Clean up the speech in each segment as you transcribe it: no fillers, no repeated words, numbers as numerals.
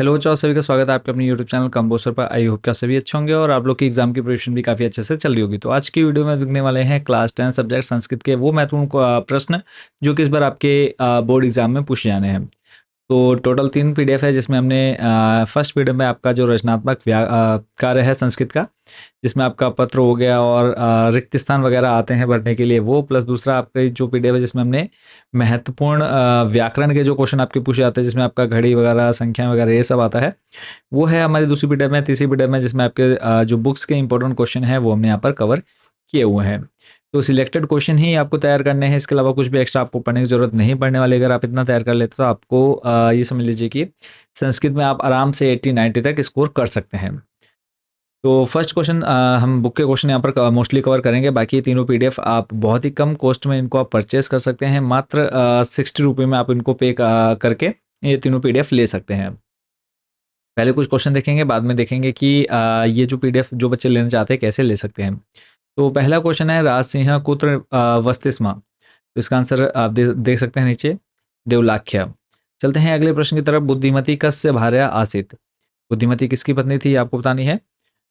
Hello बच्चों, आप सभी का स्वागत है आपके अपने यूट्यूब चैनल कंपोस्टर पर। आई होप कि आप सभी अच्छे होंगे और आप लोग की एग्जाम की प्रिपरेशन भी काफ़ी अच्छे से चल रही होगी। तो आज की वीडियो में देखने वाले हैं क्लास 10 सब्जेक्ट संस्कृत के वो महत्वपूर्ण प्रश्न जो कि इस बार आपके बोर्ड एग्जाम में पूछे जाने हैं। तो टोटल 3 पीडीएफ है, जिसमें हमने फर्स्ट पीडीएफ में आपका जो रचनात्मक कार्य है संस्कृत का, जिसमें आपका पत्र हो गया और रिक्त स्थान वगैरह आते हैं भरने के लिए वो, प्लस दूसरा आपका जो पीडीएफ है जिसमें हमने महत्वपूर्ण व्याकरण के जो क्वेश्चन आपके पूछे जाते हैं, जिसमें आपका घड़ी वगैरह संख्या वगैरह ये सब आता है, वो है हमारी दूसरी पीडीएफ में। तीसरी पीडीएफ में जिसमें आपके जो बुक्स के इंपॉर्टेंट क्वेश्चन है वो हमने यहाँ पर कवर किए हुए हैं। तो सिलेक्टेड क्वेश्चन ही आपको तैयार करने हैं, इसके अलावा कुछ भी एक्स्ट्रा आपको पढ़ने की जरूरत नहीं पड़ने वाली। अगर आप इतना तैयार कर लेते तो आपको ये समझ लीजिए कि संस्कृत में आप आराम से 80-90 तक स्कोर कर सकते हैं। तो फर्स्ट क्वेश्चन हम बुक के क्वेश्चन यहाँ पर मोस्टली कवर करेंगे। बाकी ये तीनों पीडीएफ आप बहुत ही कम कॉस्ट में इनको आप परचेज कर सकते हैं, मात्र 60 रुपये में आप इनको पे करके ये तीनों पीडीएफ ले सकते हैं। पहले कुछ क्वेश्चन देखेंगे, बाद में देखेंगे कि ये जो पीडीएफ जो बच्चे लेना चाहते हैं कैसे ले सकते हैं। तो पहला क्वेश्चन है राज सिंह कुत्र वस्तिस्मा। तो इसका आंसर आप देख सकते हैं नीचे, देवलाख्या। चलते हैं अगले प्रश्न की तरफ। बुद्धिमती कस्य भार्या आसित। बुद्धिमती किसकी पत्नी थी आपको बतानी है,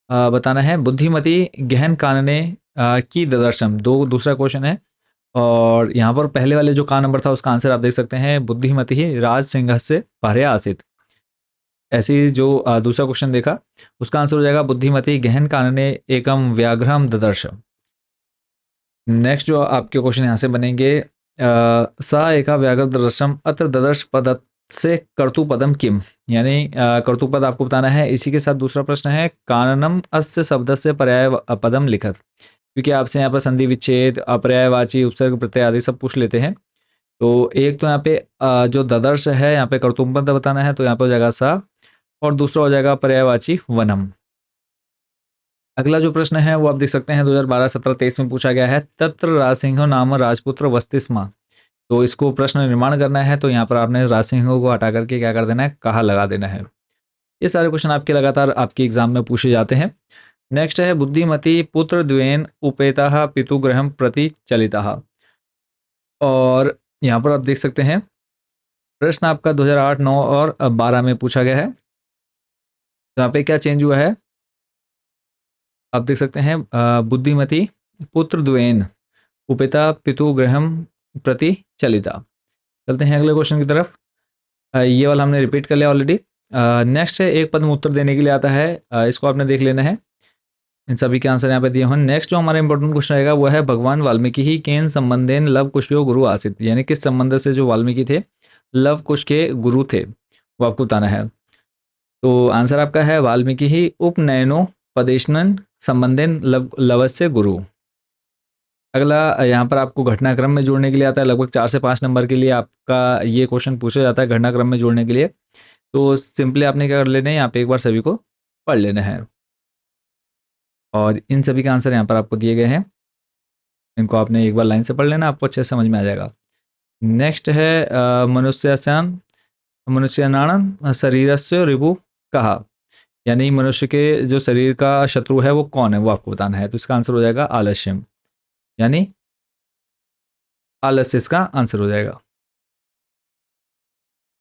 बताना है। बुद्धिमती गहन कानने की ददर्शम, दूसरा क्वेश्चन है। और यहाँ पर पहले वाले जो का नंबर था उसका आंसर आप देख सकते हैं, बुद्धिमती ही राज सिंह से भार्या आसित। ऐसे ही जो दूसरा क्वेश्चन देखा उसका आंसर हो जाएगा बुद्धिमती गहन कानने एकम व्याघ्रम ददर्श। नेक्स्ट जो आपके क्वेश्चन यहाँ से बनेंगे, सा एका व्याघ्र ददर्शम अत्र ददर्श पद से कर्तुपदम किम, यानी कर्तुपद आपको बताना है। इसी के साथ दूसरा प्रश्न है काननम अस्य शब्द से पर्याय पदम लिखत, क्योंकि आपसे यहाँ पर संधि विच्छेद अपर्यायवाची उपसर्ग प्रत्यय आदि सब पूछ लेते हैं। तो एक तो यहाँ पे जो ददर्श है यहाँ पे कर्तुपद बताना है, तो यहाँ पे हो जाएगा सा, और दूसरा हो जाएगा पर्यायवाची वनम। अगला जो प्रश्न है वो आप देख सकते हैं 2012-17-23 में पूछा गया है, तत्र राजसिंह नाम राजपुत्र वस्तिस्मा। तो इसको प्रश्न निर्माण करना है, तो यहाँ पर आपने राजसिंह को हटा करके क्या कर देना है, कहा लगा देना है। ये सारे क्वेश्चन आपके लगातार आपके एग्जाम में पूछे जाते हैं। नेक्स्ट है बुद्धिमती पुत्र द्वेन उपेता पितुग्रहम प्रति चलिता। और यहाँ पर आप देख सकते हैं प्रश्न आपका 2008, 9 और 12 में पूछा गया है। तो यहाँ पे क्या चेंज हुआ है आप देख सकते हैं, बुद्धिमती पुत्र द्वेन उपेता पितु ग्रहम प्रति चलिता। चलते हैं अगले क्वेश्चन की तरफ। ये वाला हमने रिपीट कर लिया ऑलरेडी। नेक्स्ट है एक पद में उत्तर देने के लिए आता है, इसको आपने देख लेना है। इन सभी के आंसर यहाँ पे दिए हुए हैं। नेक्स्ट जो हमारा इंपॉर्टेंट क्वेश्चन रहेगा वो है भगवान वाल्मीकि ही केन संबंधेन लव कुशयो गुरु आसित, यानी किस संबंध से जो वाल्मीकि थे लव कुश के गुरु थे वो आपको बताना है। तो आंसर आपका है वाल्मीकि ही उपनयनो पदेशनन संबंधेन लवस्य गुरु। अगला यहाँ पर आपको घटनाक्रम में जोड़ने के लिए आता है, लगभग 4 से 5 नंबर के लिए आपका ये क्वेश्चन पूछा जाता है घटनाक्रम में जोड़ने के लिए। तो सिंपली आपने क्या कर लेना है, यहाँ पे एक बार सभी को पढ़ लेना है और इन सभी के आंसर यहाँ पर आपको दिए गए हैं। इनको आपने एक बार लाइन से पढ़ लेना, आपको अच्छे से समझ में आ जाएगा। नेक्स्ट है मनुष्यानाम शरीरस्य रिपु कहा, यानी मनुष्य के जो शरीर का शत्रु है वो कौन है वो आपको बताना है। तो इसका आंसर हो जाएगा आलस्यम, यानी आलस्य इसका आंसर हो जाएगा।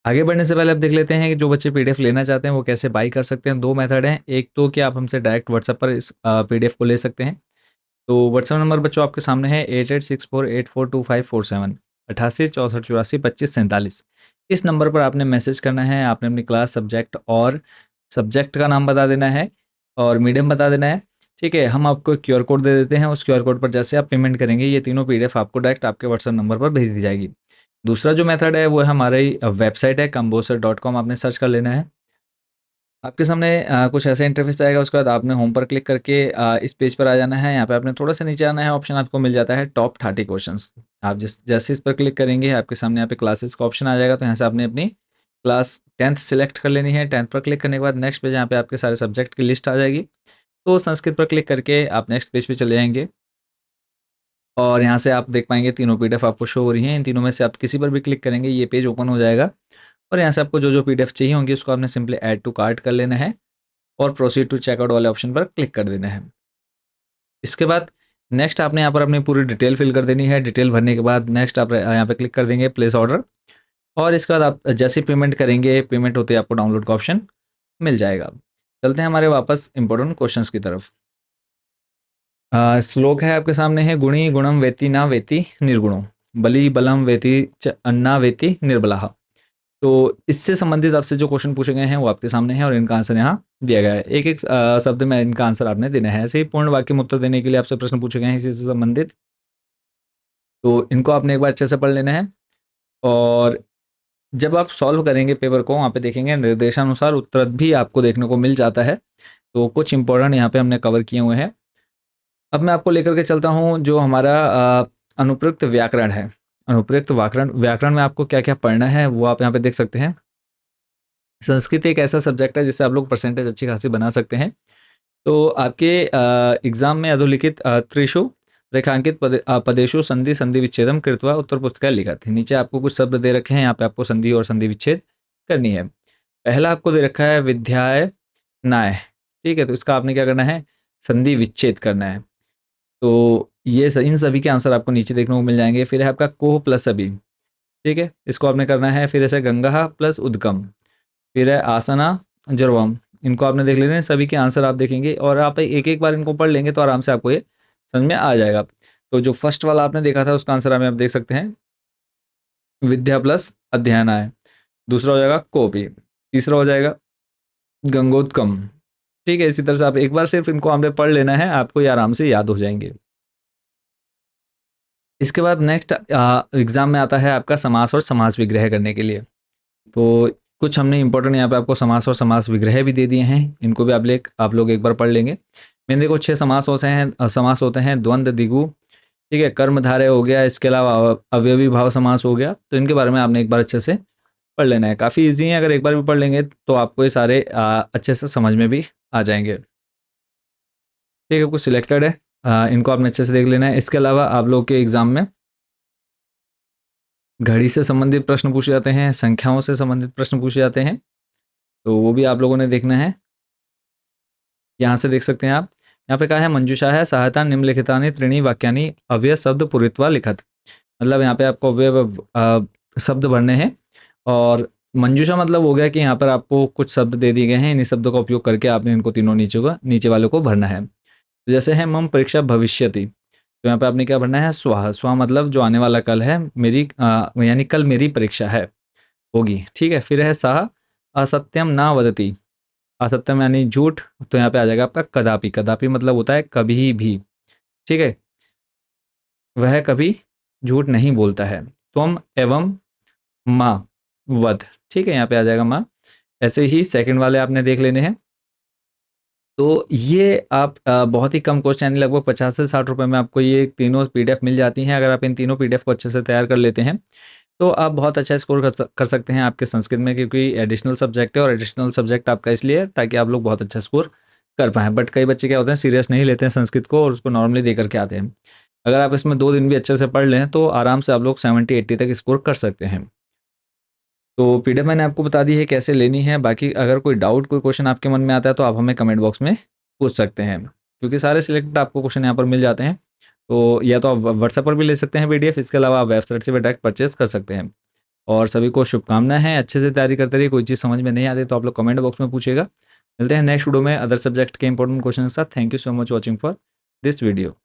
आगे बढ़ने से पहले आप देख लेते हैं कि जो बच्चे पीडीएफ लेना चाहते हैं वो कैसे बाई कर सकते हैं। 2 मेथड हैं, एक तो कि आप हमसे डायरेक्ट व्हाट्सएप पर इस पीडीएफ को ले सकते हैं। तो व्हाट्सएप नंबर बच्चों आपके सामने है 8864842547, 8864842547। इस नंबर पर आपने मैसेज करना है, आपने अपनी क्लास सब्जेक्ट और सब्जेक्ट का नाम बता देना है और मीडियम बता देना है। ठीक है, हम आपको क्यूआर कोड दे देते हैं, उस क्यूआर कोड पर जैसे आप पेमेंट करेंगे ये तीनों पीडीएफ आपको डायरेक्ट आपके व्हाट्सएप नंबर पर भेज दी जाएगी। दूसरा जो मेथड है वो है हमारी वेबसाइट है composer.com, आपने सर्च कर लेना है। आपके सामने कुछ ऐसा इंटरफेस आएगा, उसके बाद आपने होम पर क्लिक करके इस पेज पर आ जाना है। यहाँ पे आपने थोड़ा सा नीचे आना है, ऑप्शन आपको मिल जाता है टॉप 30 क्वेश्चंस। आप जैसे इस पर क्लिक करेंगे आपके सामने यहाँ पे क्लासेस का ऑप्शन आ जाएगा। तो यहाँ से आपने अपनी क्लास 10th सेलेक्ट कर लेनी है। 10th पर क्लिक करने के बाद नेक्स्ट पेज यहाँ पे आपके सारे सब्जेक्ट की लिस्ट आ जाएगी। तो संस्कृत पर क्लिक करके आप नेक्स्ट पेज पे चले जाएंगे और यहाँ से आप देख पाएंगे तीनों पीडीएफ आपको शो हो रही हैं। इन तीनों में से आप किसी पर भी क्लिक करेंगे ये पेज ओपन हो जाएगा और यहाँ से आपको जो जो पीडीएफ चाहिए होंगी उसको आपने सिंपली ऐड टू कार्ट कर लेना है और प्रोसीड टू चेकआउट वाले ऑप्शन पर क्लिक कर देना है। इसके बाद नेक्स्ट आपने यहाँ पर अपनी पूरी डिटेल फिल कर देनी है। डिटेल भरने के बाद नेक्स्ट आप यहाँ पे क्लिक कर देंगे प्लेस ऑर्डर और इसके बाद आप जैसे पेमेंट करेंगे, पेमेंट होते ही आपको डाउनलोड का ऑप्शन मिल जाएगा। चलते हैं हमारे वापस इंपॉर्टेंट क्वेश्चंस की तरफ। श्लोक है आपके सामने है, गुणी गुणम वेति ना वेति निर्गुणो, बली बलम वेति ना वेति निर्बला। तो इससे संबंधित आपसे जो क्वेश्चन पूछे गए हैं वो आपके सामने हैं और इनका आंसर यहाँ दिया गया है। एक एक शब्द में इनका आंसर आपने देना है। ऐसे ही पूर्ण वाक्य में उत्तर देने के लिए आपसे प्रश्न पूछे गए हैं इसी से संबंधित, तो इनको आपने एक बार अच्छे से पढ़ लेना है। और जब आप सॉल्व करेंगे पेपर को, वहाँ पे देखेंगे निर्देशानुसार उत्तर भी आपको देखने को मिल जाता है। तो कुछ इंपॉर्टेंट यहाँ पे हमने कवर किए हुए हैं। अब मैं आपको लेकर के चलता हूँ जो हमारा अनुप्रयुक्त व्याकरण है। अनुप्रयुक्त व्याकरण व्याकरण में आपको क्या क्या पढ़ना है वो आप यहाँ पे देख सकते हैं। संस्कृत एक ऐसा सब्जेक्ट है जिससे आप लोग परसेंटेज अच्छी खासी बना सकते हैं। तो आपके एग्जाम में अधोलिखित त्रिषु रेखांकित पदेशु संधि संधि विच्छेदम कृत्वा उत्तर पुस्तिका लिखा थी। नीचे आपको कुछ शब्द दे रखे हैं, यहाँ पे आपको संधि और संधि विच्छेद करनी है। पहला आपको दे रखा है विद्याय नाय, ठीक है, तो इसका आपने क्या करना है, संधि विच्छेद करना है। तो ये इन सभी के आंसर आपको नीचे देखने को मिल जाएंगे। फिर है आपका कोह प्लस अभी, ठीक है, इसको आपने करना है। फिर ऐसे गंगा प्लस उद्गम, फिर है आसना जर्वम, इनको आपने देख लेना है। सभी के आंसर आप देखेंगे और आप एक एक बार इनको पढ़ लेंगे तो आराम से आपको ये समझ में आ जाएगा। तो जो फर्स्ट वाला आपने देखा था उसका आंसर हमें आप देख सकते हैं, विद्या प्लस अध्ययनाय। दूसरा हो जाएगा कोपी, तीसरा हो जाएगा गंगोत्कम, ठीक है। इसी तरह से आप एक बार सिर्फ इनको आपने पढ़ लेना है, आपको ये आराम से याद हो जाएंगे। इसके बाद नेक्स्ट एग्जाम में आता है आपका समास और समास विग्रह करने के लिए। तो कुछ हमने इंपॉर्टेंट यहाँ पे आपको समास और समास विग्रह भी दे दिए हैं, इनको भी आप लोग एक बार पढ़ लेंगे। मैंने देखो 6 समास होते हैं द्वंद्व दिगु, ठीक है, कर्मधारय हो गया, इसके अलावा अवयवी भाव समास हो गया। तो इनके बारे में आपने एक बार अच्छे से पढ़ लेना है, काफ़ी ईजी है। अगर एक बार भी पढ़ लेंगे तो आपको ये सारे अच्छे से समझ में भी आ जाएंगे, ठीक है। कुछ सिलेक्टेड है, इनको आपने अच्छे से देख लेना है। इसके अलावा आप लोग के एग्जाम में घड़ी से संबंधित प्रश्न पूछे जाते हैं, संख्याओं से संबंधित प्रश्न पूछे जाते हैं, तो वो भी आप लोगों ने देखना है। यहाँ से देख सकते हैं आप, यहाँ पे कहा है मंजूषा है सहायता निम्नलिखितानि त्रीणि वाक्यानि अव्यय शब्द पूरित्वा लिखत। मतलब यहाँ पे आपको अव्यय शब्द भरने हैं। और मंजूषा मतलब हो गया कि यहाँ पर आपको कुछ शब्द दे दिए गए हैं, इन्हीं शब्दों का उपयोग करके आपने इनको तीनों नीचे वाले को भरना है। तो जैसे है मम परीक्षा भविष्यति, तो यहाँ पे आपने क्या भरना है, स्वाहा। स्वाहा मतलब जो आने वाला कल है, मेरी यानी कल मेरी परीक्षा है, होगी, ठीक है। फिर है साह असत्यम ना वदति, असत्यम यानी झूठ, तो यहाँ पे आ जाएगा आपका कदापि। कदापि मतलब होता है कभी भी, ठीक है, वह कभी झूठ नहीं बोलता है। त्वम एवं माँ वध, ठीक है, यहाँ पे आ जाएगा माँ। ऐसे ही सेकंड वाले आपने देख लेने हैं। तो ये आप बहुत ही कम क्वेश्चन यानी लगभग 50 से 60 रुपए में आपको ये तीनों पीडीएफ मिल जाती हैं। अगर आप इन तीनों पीडीएफ को अच्छे से तैयार कर लेते हैं तो आप बहुत अच्छा स्कोर कर सकते हैं आपके संस्कृत में, क्योंकि एडिशनल सब्जेक्ट है। और एडिशनल सब्जेक्ट आपका इसलिए ताकि आप लोग बहुत अच्छा स्कोर कर पाएँ। बट कई बच्चे क्या होते हैं, सीरियस नहीं लेते हैं संस्कृत को और उसको नॉर्मली दे करके आते हैं। अगर आप इसमें 2 दिन भी अच्छे से पढ़ लें तो आराम से आप लोग 70-80 तक स्कोर कर सकते हैं। तो पीडीएफ मैंने आपको बता दी है कैसे लेनी है। बाकी अगर कोई डाउट, कोई क्वेश्चन आपके मन में आता है तो आप हमें कमेंट बॉक्स में पूछ सकते हैं, क्योंकि सारे सिलेक्टेड आपको क्वेश्चन यहाँ पर मिल जाते हैं। तो या तो आप व्हाट्सएप पर भी ले सकते हैं पीडीएफ, इसके अलावा आप वेबसाइट से भी डायरेक्ट परचेज कर सकते हैं। और सभी को शुभकामनाएं हैं, अच्छे से तैयारी करते रहिए। कोई चीज़ समझ में नहीं आती तो आप लोग कमेंट बॉक्स में पूछिएगा। मिलते हैं नेक्स्ट वीडियो में अदर सब्जेक्ट के इंपॉर्टेंट क्वेश्चन के साथ। Thank you so much watching for this video.